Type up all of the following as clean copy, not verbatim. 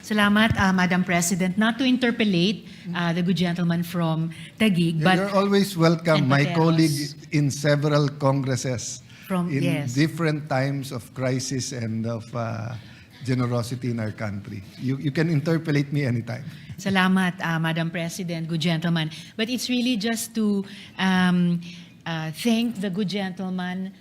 Salamat, Madam President. Not to interpolate the good gentleman from Taguig, but You're always welcome, and my Pateros. colleague in several congresses, in Yes. different times of crisis and of generosity in our country. You can interpolate me anytime. Salamat, Madam President, good gentleman. But it's really just to thank the good gentleman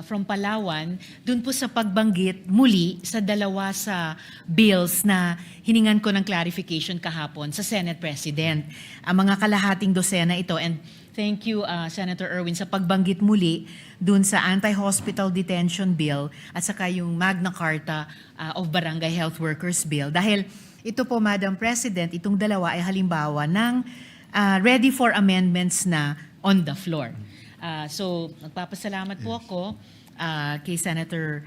from Palawan dun po sa pagbanggit muli sa dalawa sa bills na hiningan ko ng clarification kahapon sa Senate President. Ang mga kalahating dosena ito. And thank you, Senator Erwin, sa pagbanggit muli dun sa Anti-Hospital Detention Bill at saka yung Magna Carta of Barangay Health Workers Bill. Dahil ito po, Madam President, itong dalawa ay halimbawa ng ready for amendments na on the floor. So, nagpapasalamat po ako kay Senator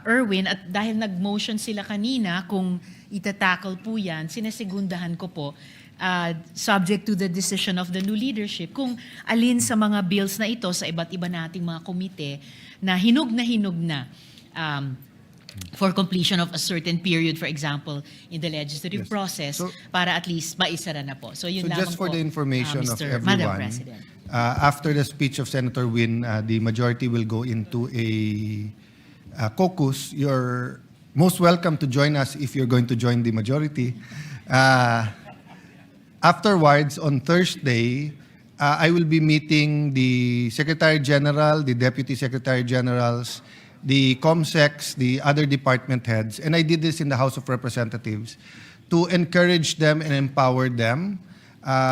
Erwin at dahil nag-motion sila kanina kung itatakal po yan, sinasegundahan ko po subject to the decision of the new leadership kung alin sa mga bills na ito sa iba't iba nating mga komite na hinug na for completion of a certain period, for example, in the legislative process, So, para at least maisara na po. So, yun So lamang just for po, the information of Mr. Madam everyone, President. after the speech of Senator Win, the majority will go into a caucus. You're most welcome to join us if you're going to join the majority. Afterwards, on Thursday, I will be meeting the Secretary General, the Deputy Secretary Generals, the COMSECs, the other department heads, and I did this in the House of Representatives, to encourage them and empower them.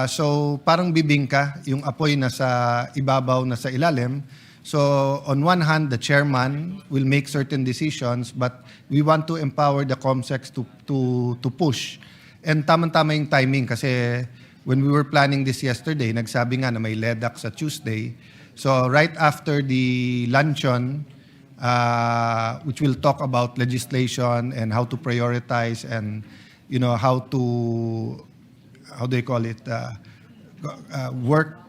So parang bibingka, yung apoy na sa ibabaw na sa ilalim. So on one hand, the chairman will make certain decisions, but we want to empower the COMSECs to push. And tamang-tama yung timing kasi when we were planning this yesterday, nagsabi nga na may LEDAC sa Tuesday. So right after the luncheon, which will talk about legislation and how to prioritize and how do you call it, work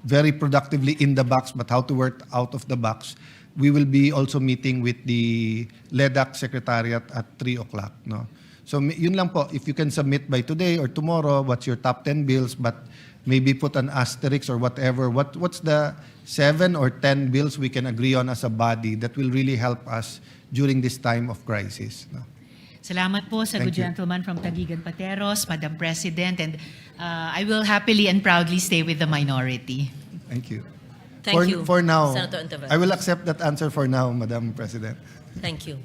very productively in the box, but how to work out of the box. We will be also meeting with the LEDAC Secretariat at 3 o'clock. No? So yun lang po, if you can submit by today or tomorrow, what's your top 10 bills, but maybe put an asterisk or whatever. What's the 7 or 10 bills we can agree on as a body that will really help us during this time of crisis? No? Salamat po sa Thank good you. gentleman from Taguig and Pateros, Madam President, and I will happily and proudly stay with the minority. Thank you. Thank you, For now, Senator Antaveros. I will accept that answer for now, Madam President. Thank you.